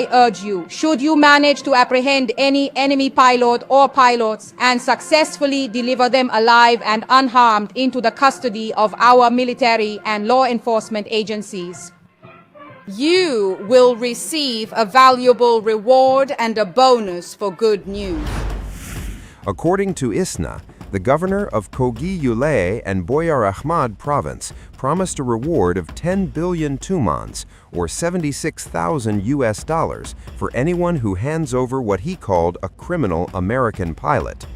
I urge you, should you manage to apprehend any enemy pilot or pilots and successfully deliver them alive and unharmed into the custody of our military and law enforcement agencies, you will receive a valuable reward and a bonus for good news. According to ISNA, the governor of Kogi Yule and Boyar Ahmad province promised a reward of 10 billion tumans, or $76,000, for anyone who hands over what he called a criminal American pilot.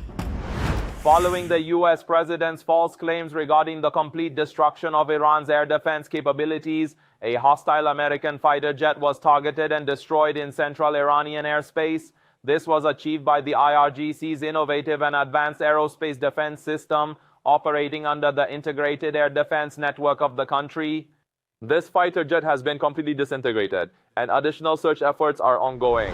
Following the U.S. president's false claims regarding the complete destruction of Iran's air defense capabilities, a hostile American fighter jet was targeted and destroyed in central Iranian airspace. This was achieved by the IRGC's innovative and advanced aerospace defense system operating under the Integrated Air Defense Network of the country. This fighter jet has been completely disintegrated, and additional search efforts are ongoing.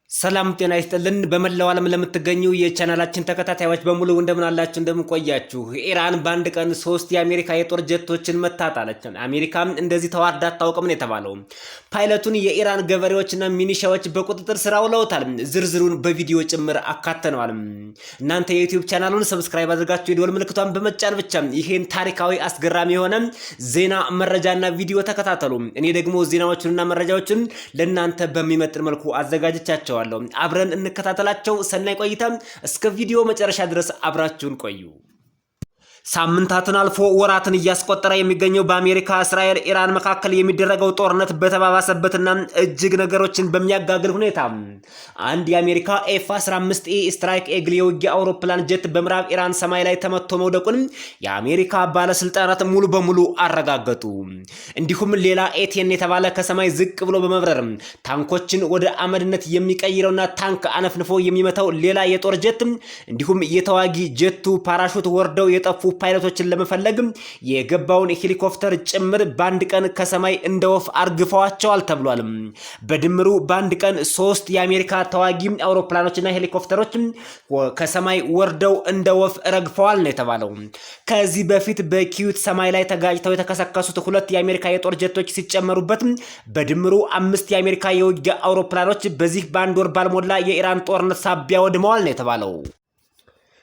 ሰላም ጤና ይስጥልን በመላው ዓለም ለምትገኙ የቻናላችን ተከታታዮች በሙሉ እንደምን አላችሁ እንደምን ቆያችሁ ኢራን ባንድ ቀን 3 የአሜሪካ የጦር ጀቶችን መታጣለች አሜሪካም እንደዚህ ተዋርዳ አታውቅም ነው የተባለው ፓይለቱን የኢራን ገበሬዎችና ሚኒሻዎች በቁጥጥር ስር አውለውታል ዝርዝሩን በቪዲዮ ጭምር አካተነዋል እናንተ የዩቲዩብ ቻናሉን ሰብስክራይብ አድርጋችሁ የደወል ምልክቷን በመጫን ብቻ ይሄን ታሪካዊ አስገራሚ የሆነ ዜና መረጃና ቪዲዮ ተከታተሉ እኔ ደግሞ ዜናዎቹንና መረጃዎችን ለእናንተ በሚመጥን መልኩ አዘጋጅቻቸዋለሁ አብረን እንከታተላቸው ሰናይ ቆይታ እስከ ቪዲዮ መጨረሻ ድረስ አብራችሁን ቆዩ ሳምንታትን አልፎ ወራትን እያስቆጠረ የሚገኘው በአሜሪካ እስራኤል ኢራን መካከል የሚደረገው ጦርነት በተባባሰበትና እጅግ ነገሮችን በሚያጋግል ሁኔታ አንድ የአሜሪካ F-15E ስትራይክ ኤግል የውጊያ አውሮፕላን ጀት በምዕራብ ኢራን ሰማይ ላይ ተመቶ መውደቁን የአሜሪካ ባለስልጣናት ሙሉ በሙሉ አረጋገጡ እንዲሁም ሌላ ኤቲኤን የተባለ ከሰማይ ዝቅ ብሎ በመብረር ታንኮችን ወደ አመድነት የሚቀይረውና ታንክ አነፍንፎ የሚመታው ሌላ የጦር ጀት እንዲሁም የተዋጊ ጀቱ ፓራሹት ወርደው የጠፉ ፓይለቶችን ለመፈለግ የገባውን ሄሊኮፕተር ጭምር ባንድ ቀን ከሰማይ እንደወፍ አርግፈዋቸዋል ተብሏል በድምሩ ባንድ ቀን 3 የአሜሪካ ተዋጊ አውሮፕላኖችና ሄሊኮፕተሮች ከሰማይ ወርደው እንደወፍ ረግፈዋል ነው የተባለው ከዚህ በፊት በኪዩት ሰማይ ላይ ተጋጭተው የተከሰከሱት 2 የአሜሪካ የጦር ጀቶች ሲጨመሩበት በድምሩ 5 የአሜሪካ የውጊያ አውሮፕላኖች በዚህ ባንድ ወር ባልሞላ የኢራን ጦርነት ሳቢያ ወድመዋል ነው የተባለው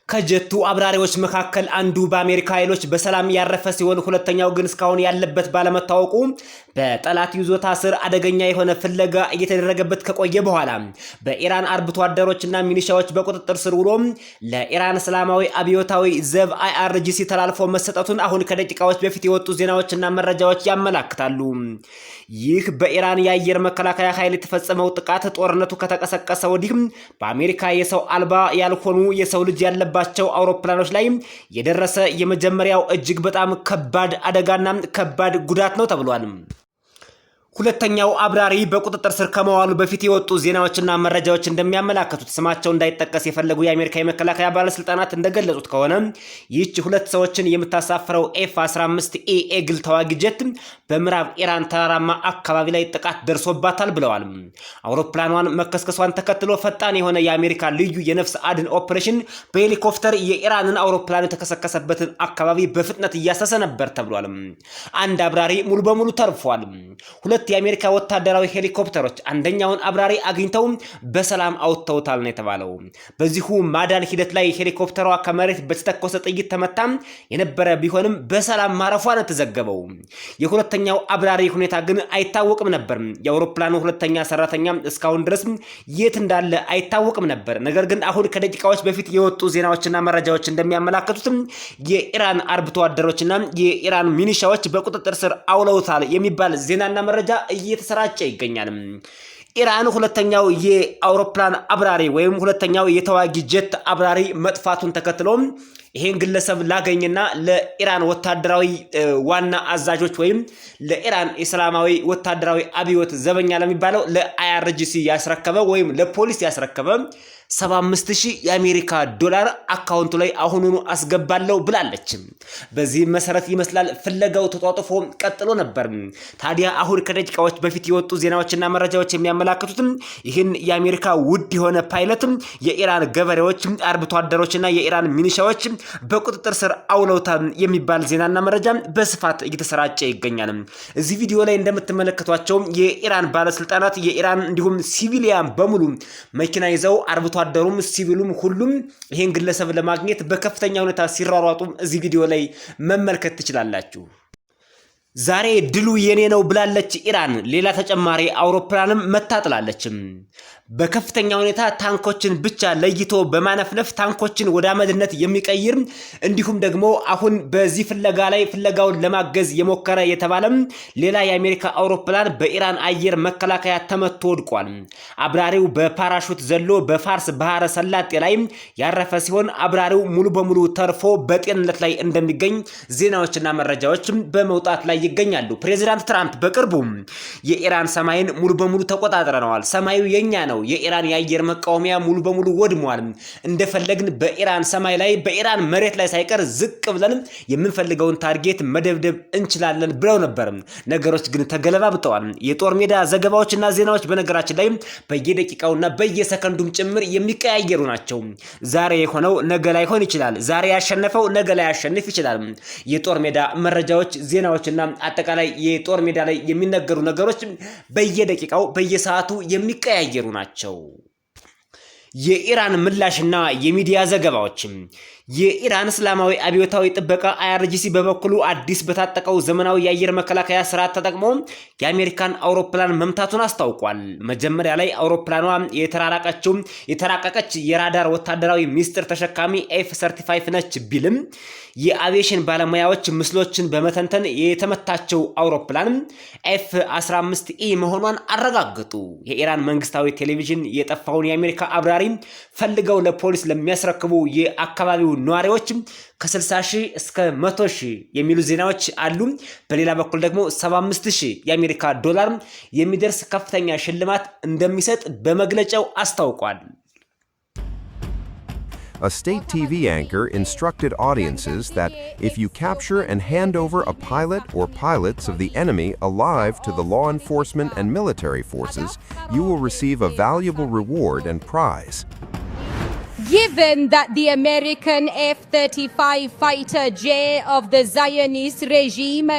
ከጀቱ አብራሪዎች መካከል አንዱ በአሜሪካ ኃይሎች በሰላም ያረፈ ሲሆን ሁለተኛው ግን እስካሁን ያለበት ባለመታወቁ በጠላት ይዞታ ስር አደገኛ የሆነ ፍለጋ እየተደረገበት ከቆየ በኋላ በኢራን አርብቶ አደሮችና ሚሊሻዎች በቁጥጥር ስር ውሎ ለኢራን እስላማዊ አብዮታዊ ዘብ IRGC ተላልፎ መሰጠቱን አሁን ከደቂቃዎች በፊት የወጡ ዜናዎችና መረጃዎች ያመላክታሉ ይህ በኢራን የአየር መከላከያ ኃይል የተፈጸመው ጥቃት ጦርነቱ ከተቀሰቀሰ ወዲህ በአሜሪካ የሰው አልባ ያልሆኑ የሰው ልጅ ያለባቸው አውሮፕላኖች ላይ የደረሰ የመጀመሪያው እጅግ በጣም ከባድ አደጋና ከባድ ጉዳት ነው ተብሏል ሁለተኛው አብራሪ በቁጥጥር ስር ከመዋሉ በፊት የወጡ ዜናዎችና መረጃዎች እንደሚያመላክቱት ስማቸው እንዳይጠቀስ የፈለጉ የአሜሪካ የመከላከያ ባለስልጣናት እንደገለጹት ከሆነ ይህች ሁለት ሰዎችን የምታሳፍረው F-15E ኤግል ተዋጊ ጀት በምዕራብ ኢራን ተራራማ አካባቢ ላይ ጥቃት ደርሶባታል ብለዋል አውሮፕላኗን መከስከሷን ተከትሎ ፈጣን የሆነ የአሜሪካ ልዩ የነፍስ አድን ኦፕሬሽን በሄሊኮፕተር የኢራንን አውሮፕላን የተከሰከሰበትን አካባቢ በፍጥነት እያሰሰ ነበር ተብሏል አንድ አብራሪ ሙሉ በሙሉ ተርፏል ሁለት የአሜሪካ ወታደራዊ ሄሊኮፕተሮች አንደኛውን አብራሪ አግኝተው በሰላም አውጥተውታል ነው የተባለው በዚሁ ማዳን ሂደት ላይ ሄሊኮፕተሯ ከመሬት በተተኮሰ ጥይት ተመታ የነበረ ቢሆንም በሰላም ማረፏን ተዘገበው የሁለተኛው አብራሪ ሁኔታ ግን አይታወቅም ነበር የአውሮፕላኑ ሁለተኛ ሰራተኛ እስካሁን ድረስ የት እንዳለ አይታወቅም ነበር ነገር ግን አሁን ከደቂቃዎች በፊት የወጡ ዜናዎችና መረጃዎች እንደሚያመላክቱት የኢራን አርብቶ አደሮችና የኢራን ሚሊሻዎች በቁጥጥር ስር አውለውታል የሚባል ዜናና መረጃ እየተሰራጨ ይገኛል ኢራን ሁለተኛው የአውሮፕላን አብራሪ ወይም ሁለተኛው የተዋጊ ጀት አብራሪ መጥፋቱን ተከትሎ ይሄን ግለሰብ ላገኝና ለኢራን ወታደራዊ ዋና አዛዦች ወይም ለኢራን እስላማዊ ወታደራዊ አብዮት ዘበኛ ለሚባለው ለIRGC ያስረከበ ወይም ለፖሊስ ያስረከበ 75000 የአሜሪካ ዶላር አካውንቱ ላይ አሁኑኑ አስገባለው ብላለች። በዚህ መሰረት ይመስላል ፍለጋው ተጧጥፎ ቀጥሎ ነበር። ታዲያ አሁን ከደቂቃዎች በፊት የወጡ ዜናዎችና መረጃዎች የሚያመላክቱት ይህን የአሜሪካ ውድ የሆነ ፓይለት የኢራን ገበሬዎች፣ አርብቶ አደሮችና የኢራን ሚሊሻዎች በቁጥጥር ስር አውለውታል የሚባል ዜናና መረጃ በስፋት እየተሰራጨ ይገኛል። እዚህ ቪዲዮ ላይ እንደምትመለከቷቸው የኢራን ባለስልጣናት የኢራን እንዲሁም ሲቪሊያን በሙሉ መኪና ይዘው አርብቶ አደሩም ሲቪሉም ሁሉም ይሄን ግለሰብ ለማግኘት በከፍተኛ ሁኔታ ሲራሯጡ እዚህ ቪዲዮ ላይ መመልከት ትችላላችሁ። ዛሬ ድሉ የኔ ነው ብላለች ኢራን። ሌላ ተጨማሪ አውሮፕላንም መታጥላለች። በከፍተኛ ሁኔታ ታንኮችን ብቻ ለይቶ በማነፍነፍ ታንኮችን ወደ አመድነት የሚቀይር እንዲሁም ደግሞ አሁን በዚህ ፍለጋ ላይ ፍለጋውን ለማገዝ የሞከረ የተባለም ሌላ የአሜሪካ አውሮፕላን በኢራን አየር መከላከያ ተመቶ ወድቋል። አብራሪው በፓራሹት ዘሎ በፋርስ ባህረ ሰላጤ ላይ ያረፈ ሲሆን አብራሪው ሙሉ በሙሉ ተርፎ በጤንነት ላይ እንደሚገኝ ዜናዎችና መረጃዎች በመውጣት ላይ ይገኛሉ። ፕሬዚዳንት ትራምፕ በቅርቡ የኢራን ሰማይን ሙሉ በሙሉ ተቆጣጥረናል፣ ሰማዩ የኛ ነው፣ የኢራን የአየር መቃወሚያ ሙሉ በሙሉ ወድሟል፣ እንደፈለግን በኢራን ሰማይ ላይ በኢራን መሬት ላይ ሳይቀር ዝቅ ብለን የምንፈልገውን ታርጌት መደብደብ እንችላለን ብለው ነበር። ነገሮች ግን ተገለባብጠዋል። የጦር ሜዳ ዘገባዎችና ዜናዎች በነገራችን ላይ በየደቂቃውና በየሰከንዱም ጭምር የሚቀያየሩ ናቸው። ዛሬ የሆነው ነገ ላይ ሆን ይችላል፣ ዛሬ ያሸነፈው ነገ ላይ ያሸንፍ ይችላል። የጦር ሜዳ መረጃዎች ዜናዎችና አጠቃላይ የጦር ሜዳ ላይ የሚነገሩ ነገሮች በየደቂቃው በየሰዓቱ የሚቀያየሩ ናቸው። የኢራን ምላሽና የሚዲያ ዘገባዎች የኢራን እስላማዊ አብዮታዊ ጥበቃ IRGC በበኩሉ አዲስ በታጠቀው ዘመናዊ የአየር መከላከያ ስርዓት ተጠቅሞ የአሜሪካን አውሮፕላን መምታቱን አስታውቋል። መጀመሪያ ላይ አውሮፕላኗ የተራቀቀች የራዳር ወታደራዊ ሚስጥር ተሸካሚ F-35 ነች ቢልም የአቪዬሽን ባለሙያዎች ምስሎችን በመተንተን የተመታቸው አውሮፕላን F-15E መሆኗን አረጋገጡ። የኢራን መንግስታዊ ቴሌቪዥን የጠፋውን የአሜሪካ አብራሪ ፈልገው ለፖሊስ ለሚያስረክቡ የአካባቢው ነዋሪዎች ከ60,000 እስከ 100,000 የሚሉ ዜናዎች አሉ። በሌላ በኩል ደግሞ 75,000 የአሜሪካ ዶላር የሚደርስ ከፍተኛ ሽልማት እንደሚሰጥ በመግለጫው አስታውቋል። A state TV anchor instructed audiences that if you capture and hand over a pilot or pilots of the enemy alive to the law enforcement and military forces, you will receive a valuable reward and prize. Given that the American F-35 fighter jet of the Zionist regime,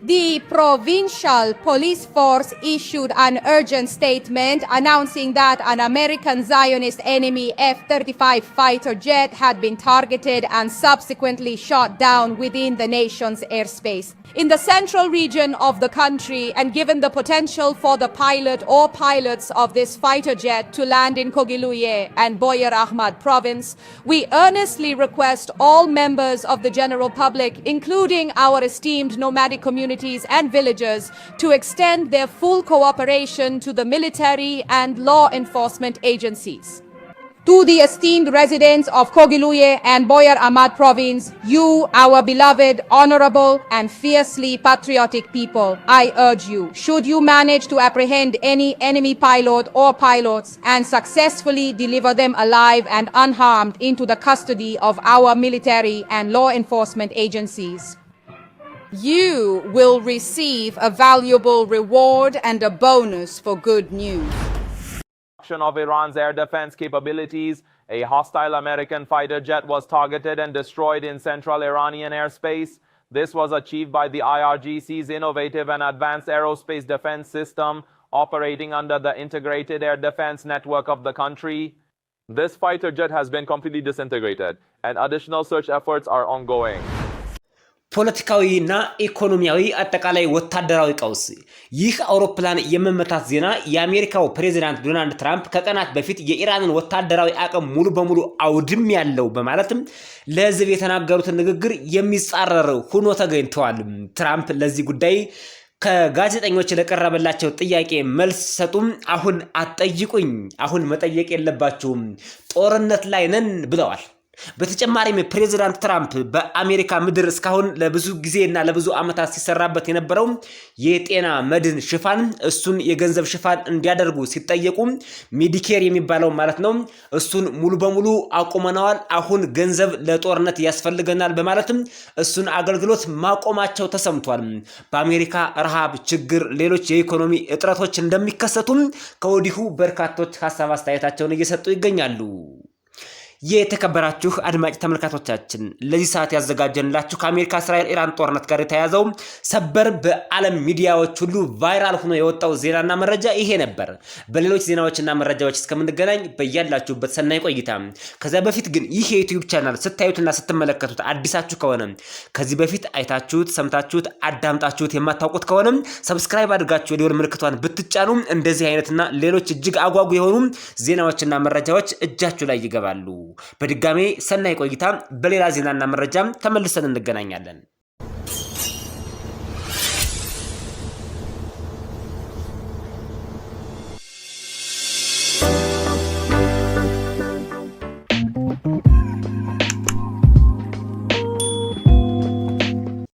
the provincial police force issued an urgent statement announcing that an American Zionist enemy F-35 fighter jet had been targeted and subsequently shot down within the nation's airspace. In the central region of the country, and given the potential for the pilot or pilots of this fighter jet to land in Kogiluye and Boyar Ahmad province, we earnestly request all members of the general public, including our esteemed nomadic communities and villagers, to extend their full cooperation to the military and law enforcement agencies. To the esteemed residents of Kogiluye and Boyar Ahmad province, you, our beloved, honorable, and fiercely patriotic people, I urge you, should you manage to apprehend any enemy pilot or pilots and successfully deliver them alive and unharmed into the custody of our military and law enforcement agencies, you will receive a valuable reward and a bonus for good news. Of Iran's air defense capabilities, a hostile American fighter jet was targeted and destroyed in central Iranian airspace. This was achieved by the IRGC's innovative and advanced aerospace defense system operating under the integrated air defense network of the country. This fighter jet has been completely disintegrated and additional search efforts are ongoing. ፖለቲካዊና ኢኮኖሚያዊ አጠቃላይ ወታደራዊ ቀውስ ይህ አውሮፕላን የመመታት ዜና የአሜሪካው ፕሬዝዳንት ዶናልድ ትራምፕ ከቀናት በፊት የኢራንን ወታደራዊ አቅም ሙሉ በሙሉ አውድም ያለው በማለትም ለህዝብ የተናገሩት ንግግር የሚጻረር ሆኖ ተገኝተዋል። ትራምፕ ለዚህ ጉዳይ ከጋዜጠኞች ለቀረበላቸው ጥያቄ መልስ ሰጡም አሁን አትጠይቁኝ፣ አሁን መጠየቅ የለባችሁም፣ ጦርነት ላይ ነን ብለዋል። በተጨማሪም ፕሬዝዳንት ትራምፕ በአሜሪካ ምድር እስካሁን ለብዙ ጊዜና ለብዙ ዓመታት ሲሰራበት የነበረው የጤና መድን ሽፋን እሱን የገንዘብ ሽፋን እንዲያደርጉ ሲጠየቁ ሜዲኬር የሚባለው ማለት ነው እሱን ሙሉ በሙሉ አቁመናል አሁን ገንዘብ ለጦርነት ያስፈልገናል በማለትም እሱን አገልግሎት ማቆማቸው ተሰምቷል በአሜሪካ ረሃብ ችግር ሌሎች የኢኮኖሚ እጥረቶች እንደሚከሰቱም ከወዲሁ በርካቶች ሐሳብ አስተያየታቸውን እየሰጡ ይገኛሉ የተከበራችሁ አድማጭ ተመልካቾቻችን ለዚህ ሰዓት ያዘጋጀንላችሁ ከአሜሪካ እስራኤል ኢራን ጦርነት ጋር የተያያዘው ሰበር በዓለም ሚዲያዎች ሁሉ ቫይራል ሆኖ የወጣው ዜናና መረጃ ይሄ ነበር በሌሎች ዜናዎችና መረጃዎች እስከምንገናኝ በእያላችሁበት ሰናይ ቆይታ ከዛ በፊት ግን ይሄ የዩቲዩብ ቻናል ስታዩትና ስትመለከቱት አዲሳችሁ ከሆነ ከዚህ በፊት አይታችሁት ሰምታችሁት አዳምጣችሁት የማታውቁት ከሆነ ሰብስክራይብ አድርጋችሁ የደወል ምልክቷን ብትጫኑ እንደዚህ አይነትና ሌሎች እጅግ አጓጉ የሆኑ ዜናዎችና መረጃዎች እጃችሁ ላይ ይገባሉ በድጋሜ ሰናይ ቆይታ በሌላ ዜናና መረጃም ተመልሰን እንገናኛለን